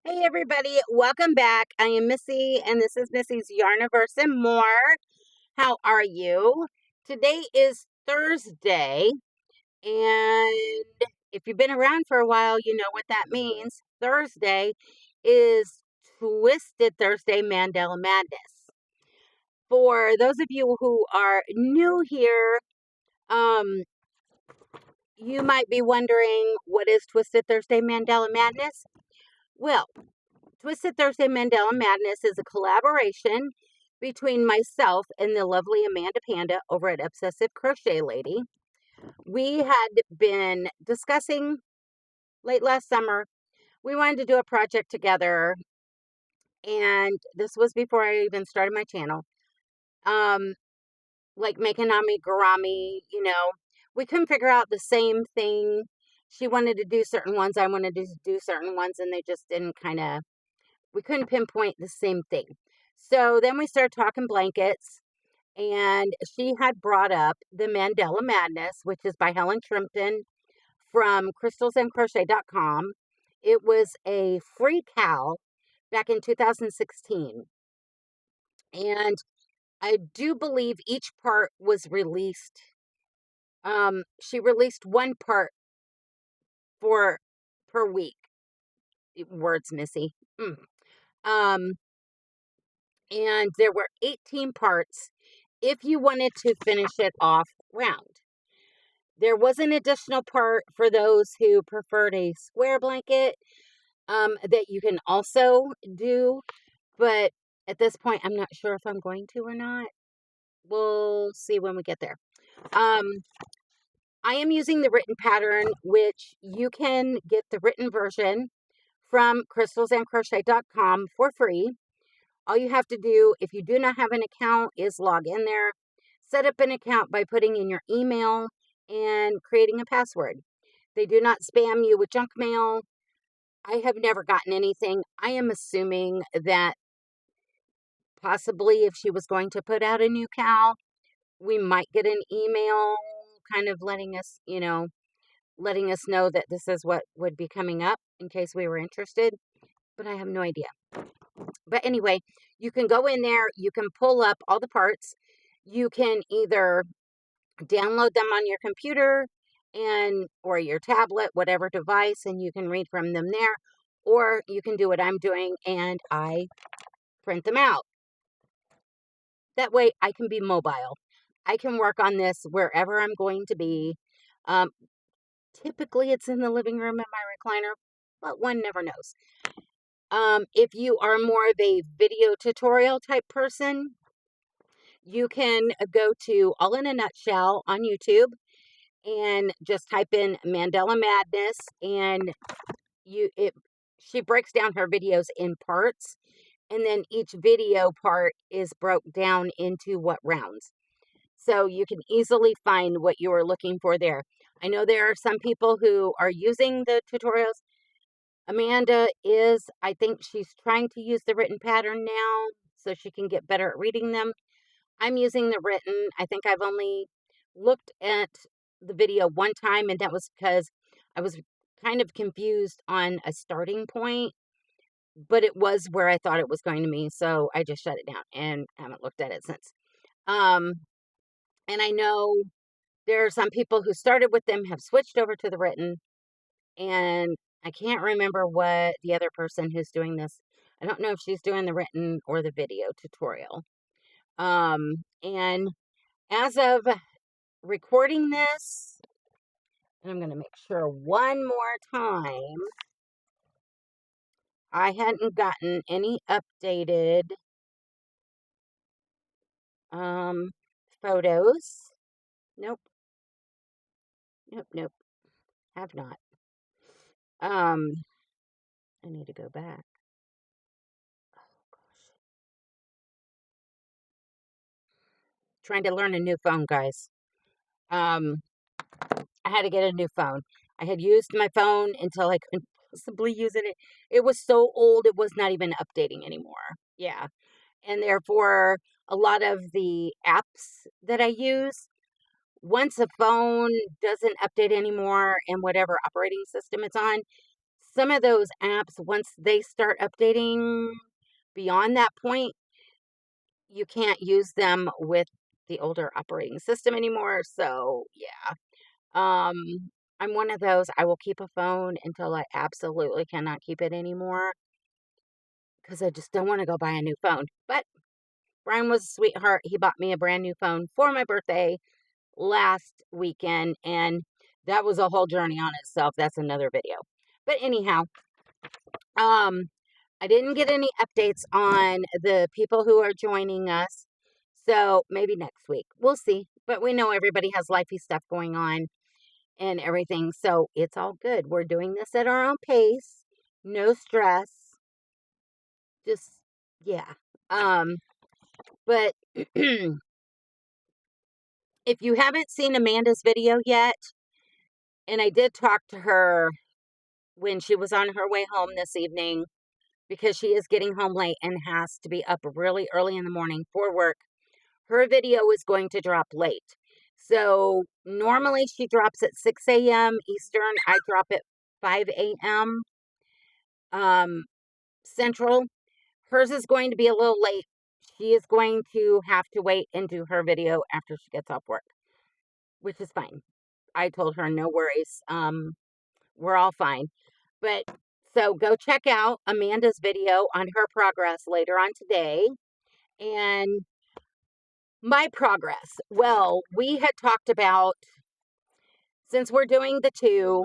Hey everybody, welcome back. I am Missy and this is Missy's Yarniverse and More. How are you? Today is Thursday, and if you've been around for a while, you know what that means. Thursday is Twisted Thursday Mandala Madness. For those of you who are new here, um, you might be wondering, what is Twisted Thursday Mandala Madness? Well, Twisted Thursday Mandala Madness is a collaboration between myself and the lovely Amanda Panda over at Obsessive Crochet Lady. We had been discussing late last summer. We wanted to do a project together, and this was before I even started my channel. Like making amigurumi, we couldn't figure out the same thing. She wanted to do certain ones, I wanted to do certain ones, and they just didn't we couldn't pinpoint the same thing. So then we started talking blankets, and she had brought up the Mandala Madness, which is by Helen Shrimpton from crystalsandcrochet.com. It was a free CAL back in 2016. And I do believe each part was released. She released one part for per week. Words, Missy. Um, and there were 18 parts if you wanted to finish it off round. There was an additional part for those who preferred a square blanket that you can also do, but at this point, I'm not sure if I'm going to or not. We'll see when we get there. I am using the written pattern, which you can get the written version from crystalsandcrochet.com for free. All you have to do, if you do not have an account, is log in there, set up an account by putting in your email and creating a password. They do not spam you with junk mail. I have never gotten anything. I am assuming that possibly if she was going to put out a new CAL, we might get an email kind of letting us know that this is what would be coming up in case we were interested, but I have no idea. But anyway, you can go in there, you can pull up all the parts. You can either download them on your computer or your tablet, whatever device, and you can read from them there, or you can do what I'm doing and I print them out. That way I can be mobile. I can work on this wherever I'm going to be. Typically it's in the living room in my recliner, but one never knows. If you are more of a video tutorial type person, you can go to All in a Nutshell on YouTube and just type in Mandala Madness, and she breaks down her videos in parts, and then each video part is broke down into what rounds. So you can easily find what you are looking for there. I know there are some people who are using the tutorials. Amanda I think she's trying to use the written pattern now so she can get better at reading them. I'm using the written. I think I've only looked at the video one time, and that was because I was kind of confused on a starting point, but it was where I thought it was going to be, so I just shut it down and haven't looked at it since. And I know there are some people who started with them, have switched over to the written, and I can't remember what the other person who's doing this, I don't know if she's doing the written or the video tutorial. And as of recording this, and I'm going to make sure one more time, I hadn't gotten any updated photos. Nope. Nope. Have not. I need to go back. Oh gosh. Trying to learn a new phone, guys. I had to get a new phone. I had used my phone until I couldn't possibly use it. It was so old, it was not even updating anymore. Yeah. And therefore, a lot of the apps that I use, once a phone doesn't update anymore and whatever operating system it's on, some of those apps, once they start updating beyond that point, you can't use them with the older operating system anymore. So, yeah. I'm one of those, I will keep a phone until I absolutely cannot keep it anymore because I just don't want to go buy a new phone. But Brian was a sweetheart. He bought me a brand new phone for my birthday last weekend, and that was a whole journey on itself. That's another video. But anyhow, um, I didn't get any updates on the people who are joining us. So maybe next week. We'll see. But we know everybody has lifey stuff going on and everything. So it's all good. We're doing this at our own pace. No stress. Just, yeah. But if you haven't seen Amanda's video yet, and I did talk to her when she was on her way home this evening, because she is getting home late and has to be up really early in the morning for work. Her video is going to drop late. So normally she drops at 6 a.m. Eastern. I drop at 5 a.m. Central. Hers is going to be a little late. She is going to have to wait and do her video after she gets off work, which is fine. I told her no worries. We're all fine. But so go check out Amanda's video on her progress later on today. And my progress. Well, we had talked about, since we're doing the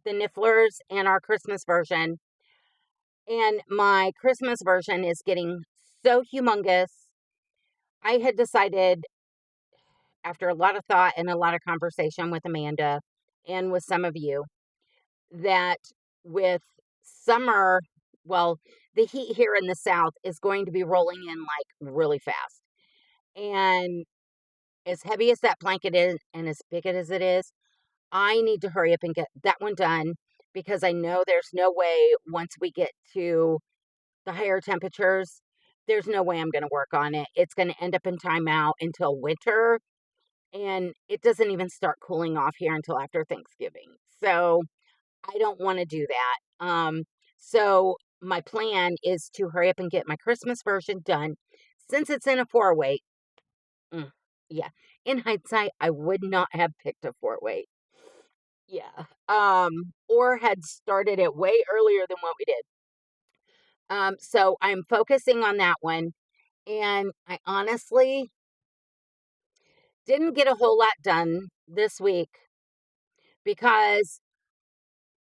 Nifflers and our Christmas version, and my Christmas version is getting so humongous, I had decided, after a lot of thought and a lot of conversation with Amanda and with some of you, that with summer, well, the heat here in the South is going to be rolling in like really fast. And as heavy as that blanket is and as big as it is, I need to hurry up and get that one done because I know there's no way once we get to the higher temperatures, there's no way I'm going to work on it. It's going to end up in timeout until winter, and it doesn't even start cooling off here until after Thanksgiving. So I don't want to do that. So my plan is to hurry up and get my Christmas version done. Since it's in a 4-weight, yeah, in hindsight, I would not have picked a 4-weight. Yeah. Or had started it way earlier than what we did. So I'm focusing on that one. And I honestly didn't get a whole lot done this week because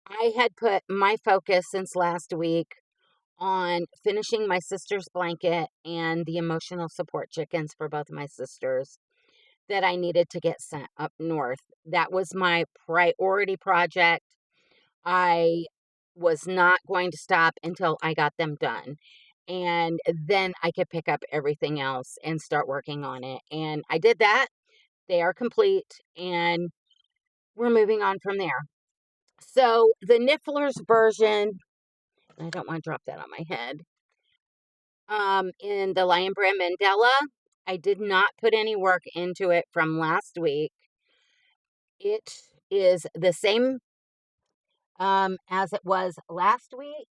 I had put my focus since last week on finishing my sister's blanket and the emotional support chickens for both of my sisters that I needed to get sent up north. That was my priority project. I was not going to stop until I got them done. And then I could pick up everything else and start working on it. And I did that. They are complete, and we're moving on from there. So the Nifflers version, I don't want to drop that on my head. In the Lion Brand Mandala, I did not put any work into it from last week. It is the same as it was last week.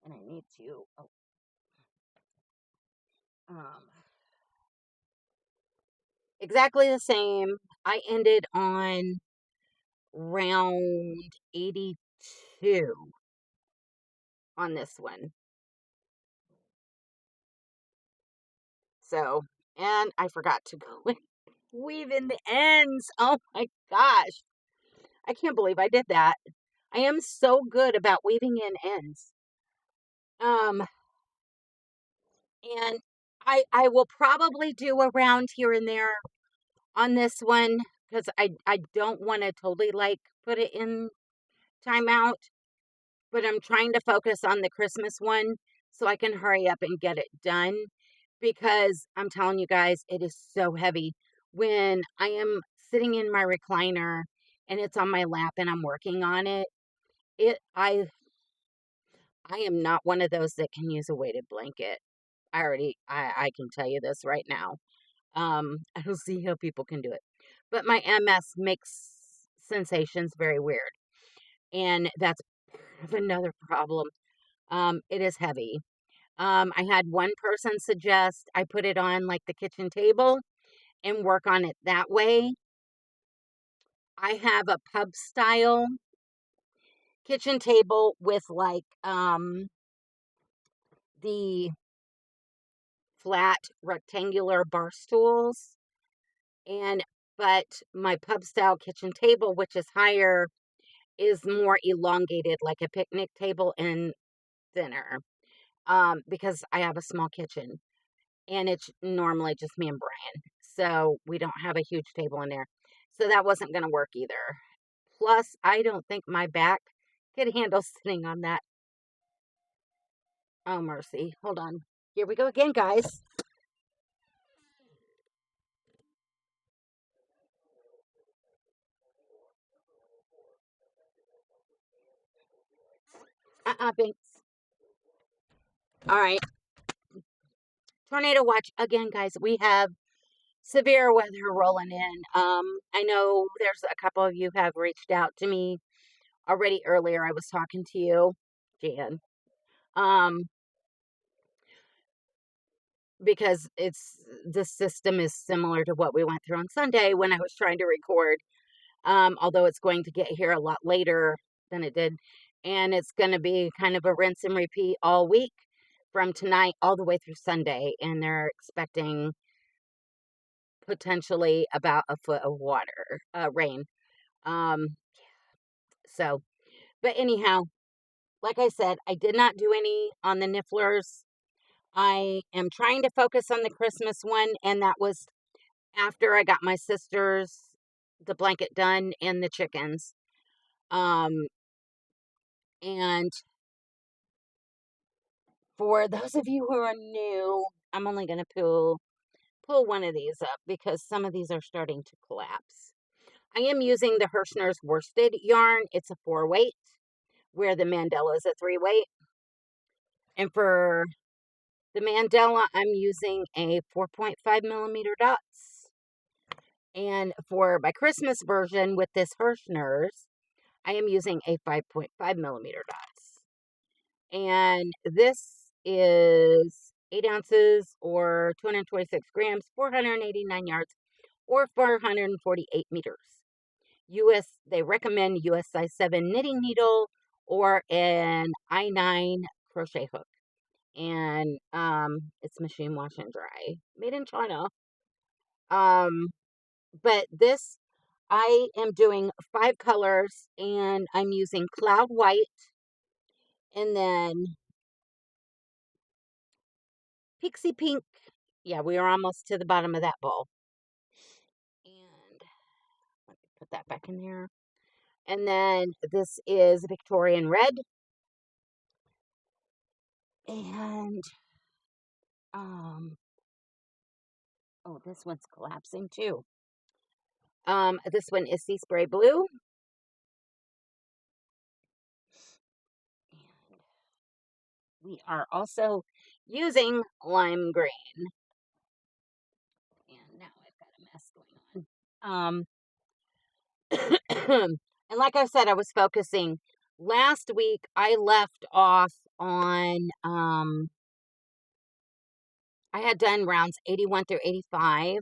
And I need to, exactly the same. I ended on round 82 on this one. So, and I forgot to go and weave in the ends. Oh my gosh. I can't believe I did that. I am so good about weaving in ends. And I will probably do a round here and there on this one because I don't want to totally like put it in timeout, but I'm trying to focus on the Christmas one so I can hurry up and get it done because I'm telling you guys, it is so heavy. When I am sitting in my recliner and it's on my lap and I'm working on it, I am not one of those that can use a weighted blanket. I can tell you this right now. I don't see how people can do it. But my MS makes sensations very weird. and that's another problem. It is heavy. I had one person suggest I put it on like the kitchen table and work on it that way. I have a pub style kitchen table with like the flat rectangular bar stools, and but my pub style kitchen table, which is higher, is more elongated like a picnic table and thinner, because I have a small kitchen and it's normally just me and Brian, so we don't have a huge table in there, so that wasn't going to work either. Plus I don't think my back could handle sitting on that. Oh mercy, hold on, here we go again, guys. Binks. All right, tornado watch again, guys. We have severe weather rolling in. I know there's a couple of you have reached out to me already earlier. I was talking to you, Jan, um, because the system is similar to what we went through on Sunday when I was trying to record. Although it's going to get here a lot later than it did, and it's going to be kind of a rinse and repeat all week from tonight all the way through Sunday, and they're expecting potentially about a foot of water, rain. Um, so, but anyhow, like I said, I did not do any on the Nifflers. I am trying to focus on the Christmas one, and that was after I got my sister's the blanket done and the chickens. Um, and for those of you who are new, I'm only going to pull one of these up because some of these are starting to collapse. I am using the Herrschners Worsted yarn. It's a 4-weight, where the Mandala is a 3-weight. And for the Mandala, I'm using a 4.5 millimeter dots. And for my Christmas version with this Herrschners, I am using a 5.5 millimeter dots. And this is 8 ounces or 226 grams, 489 yards, or 448 meters. They recommend US size 7 knitting needle or an I9 crochet hook. And it's machine wash and dry, made in China. But this, I am doing 5 colors, and I'm using cloud white, and then Pixie Pink. Yeah, we are almost to the bottom of that bowl. And let me put that back in there. And then this is Victorian Red. And oh, this one's collapsing too. This one is Seaspray Blue. And we are also using lime green. And now I've got a mess going on. And like I said, I was focusing. Last week, I left off on, I had done rounds 81 through 85.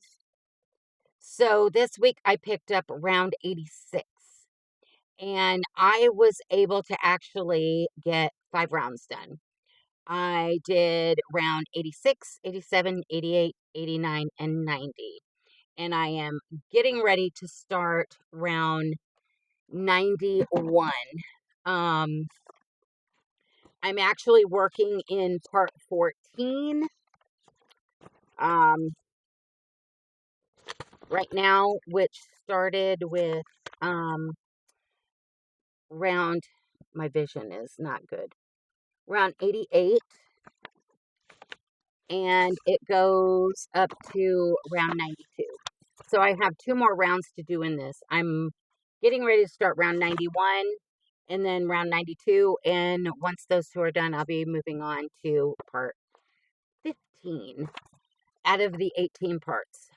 So this week, I picked up round 86. And I was able to actually get 5 rounds done. I did round 86, 87, 88, 89, and 90. And I am getting ready to start round 91. I'm actually working in part 14 right now, which started with round, my vision is not good, round 88, and it goes up to round 92. So I have 2 more rounds to do in this. I'm getting ready to start round 91 and then round 92. And once those 2 are done, I'll be moving on to part 15 out of the 18 parts.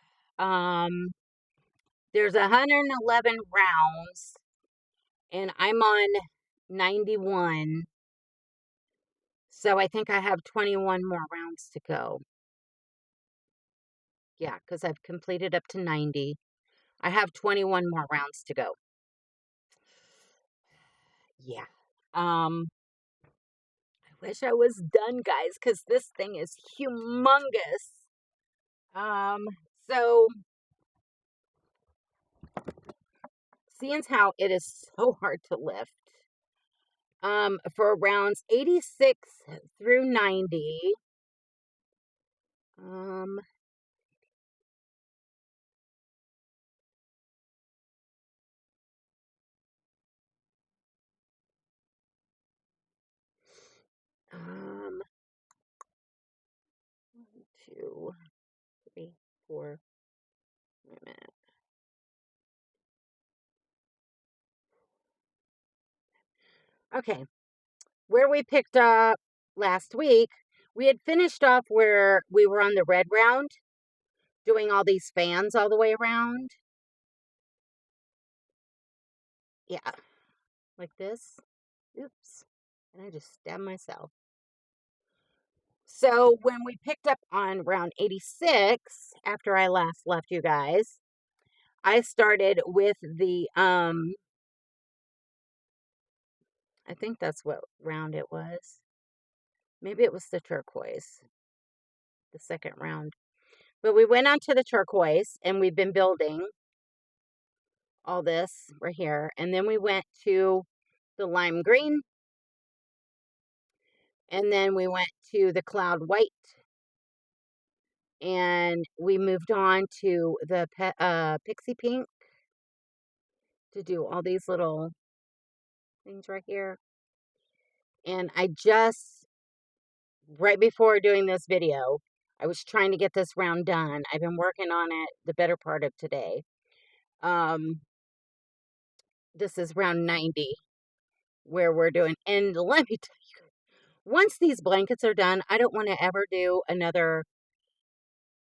There's 111 rounds, and I'm on 91. So I think I have 21 more rounds to go. Yeah, because I've completed up to 90. I have 21 more rounds to go. Yeah. I wish I was done, guys, because this thing is humongous. So seeing how it is so hard to lift. For rounds 86 through 90. Um, um, 1, 2, 3, 4. Wait a minute. Okay, where we picked up last week, we had finished off where we were on the red round, doing all these fans all the way around. Yeah, like this. Oops. And I just stabbed myself. So when we picked up on round 86, after I last left you guys, I started with the, I think that's what round it was. Maybe it was the turquoise, the second round. But we went on to the turquoise, and we've been building all this right here. And then we went to the lime green, and then we went to the cloud white, and we moved on to the Pixie Pink to do all these little things right here. And I just, right before doing this video, I was trying to get this round done. I've been working on it the better part of today. This is round 90 where we're doing, and let me tell you, once these blankets are done, I don't want to ever do another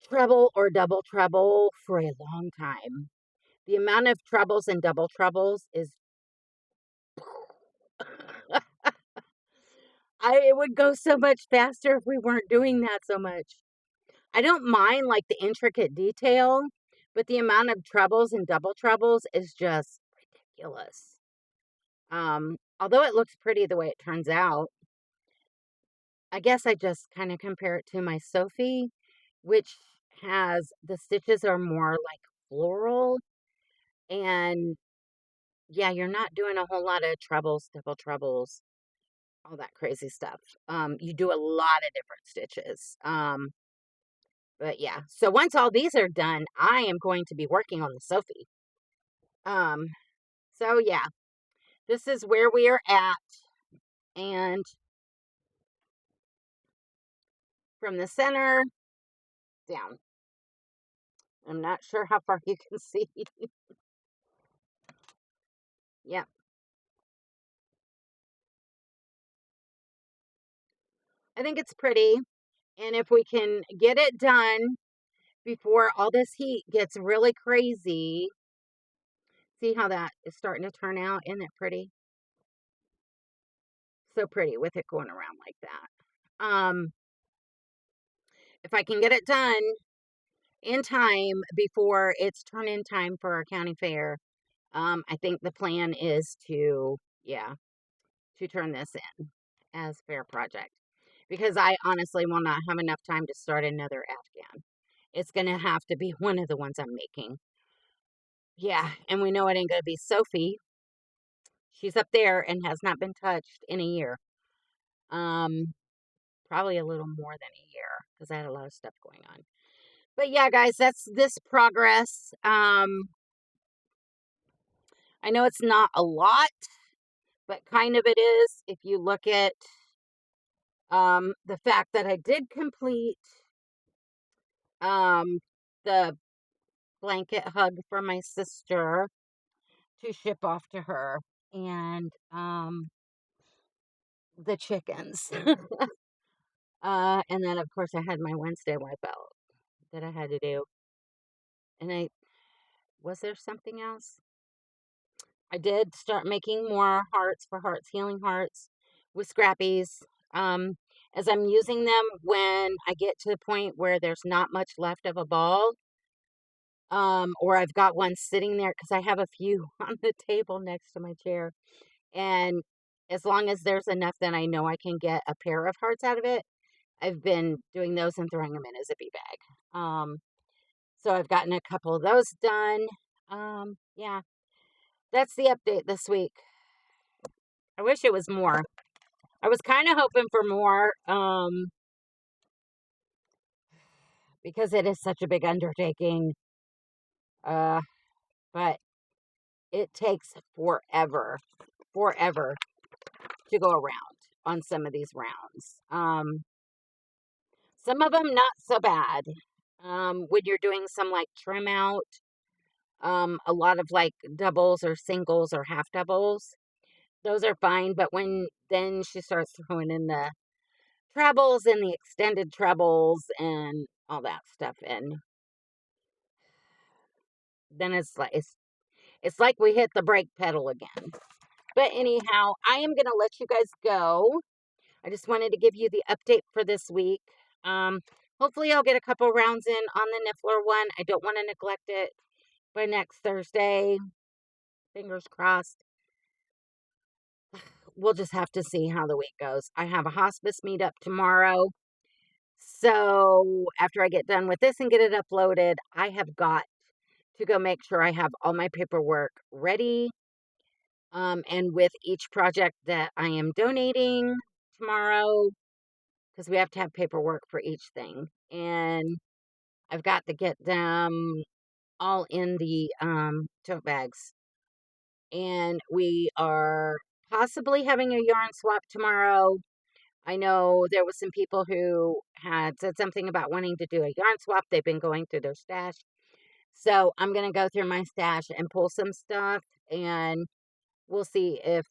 treble or double treble for a long time. The amount of trebles and double trebles is it would go so much faster if we weren't doing that so much. I don't mind like the intricate detail, but the amount of trebles and double trebles is just ridiculous. Although it looks pretty the way it turns out, I guess I just kind of compare it to my Sophie, which has the stitches are more like floral, and yeah, you're not doing a whole lot of trebles, double trebles, all that crazy stuff. You do a lot of different stitches. But yeah, so once all these are done, I am going to be working on the Sophie. Um, so yeah, this is where we are at, and from the center down. I'm not sure how far you can see. Yeah, I think it's pretty, and if we can get it done before all this heat gets really crazy, see how that is starting to turn out? Isn't it pretty? So pretty with it going around like that. If I can get it done in time before it's turn-in time for our county fair, I think the plan is to, yeah, to turn this in as fair project, because I honestly will not have enough time to start another Afghan. It's going to have to be one of the ones I'm making. Yeah, and we know it ain't going to be Sophie. She's up there and has not been touched in a year. Probably a little more than a year because I had a lot of stuff going on. But yeah, guys, that's this progress. I know it's not a lot, but kind of it is if you look at the fact that I did complete the blanket hug for my sister to ship off to her, and the chickens. And then of course I had my Wednesday wipeout that I had to do. And was there something else? I did start making more hearts for Hearts Healing Hearts with Scrappies. Um, as I'm using them when I get to the point where there's not much left of a ball, or I've got one sitting there because I have a few on the table next to my chair. And as long as there's enough, then I know I can get a pair of hearts out of it. I've been doing those and throwing them in a zippy bag. So I've gotten a couple of those done. Yeah, that's the update this week. I wish it was more. I was kind of hoping for more, because it is such a big undertaking. Uh, but it takes forever to go around on some of these rounds. Some of them not so bad. When you're doing some like trim out, a lot of like doubles or singles or half doubles, those are fine. But when then she starts throwing in the trebles and the extended trebles and all that stuff, and then it's like we hit the brake pedal again. But anyhow, I am gonna let you guys go. I just wanted to give you the update for this week. Um, Hopefully I'll get a couple rounds in on the Niffler one. I don't want to neglect it by next Thursday. Fingers crossed. We'll just have to see how the week goes. I have a hospice meetup tomorrow. So after I get done with this and get it uploaded, I have got to go make sure I have all my paperwork ready. And with each project that I am donating tomorrow, because we have to have paperwork for each thing. And I've got to get them all in the tote bags. And we are possibly having a yarn swap tomorrow. I know there was some people who had said something about wanting to do a yarn swap. They've been going through their stash. So I'm going to go through my stash and pull some stuff, and we'll see if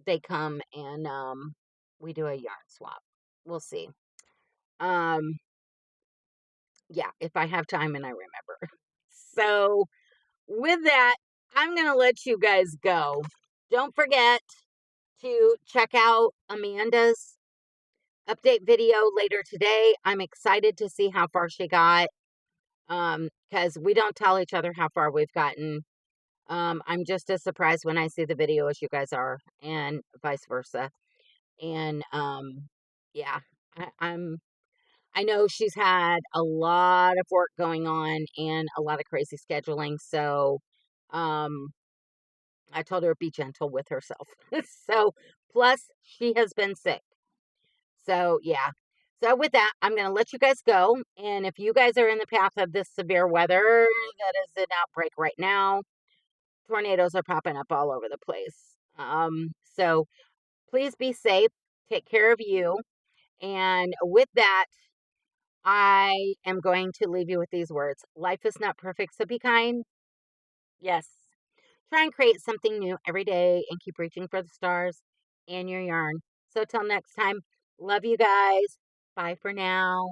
they come and we do a yarn swap. We'll see. Um, yeah, if I have time and I remember. So with that, I'm going to let you guys go. Don't forget to check out Amanda's update video later today. I'm excited to see how far she got, because we don't tell each other how far we've gotten. I'm just as surprised when I see the video as you guys are, and vice versa. And yeah, I know she's had a lot of work going on and a lot of crazy scheduling. So I told her be gentle with herself. So plus she has been sick. So yeah. So with that, I'm going to let you guys go. And if you guys are in the path of this severe weather that is an outbreak right now, tornadoes are popping up all over the place. So please be safe. Take care of you. And with that, I am going to leave you with these words. Life is not perfect, so be kind. Yes. Try and create something new every day and keep reaching for the stars and your yarn. So till next time, love you guys. Bye for now.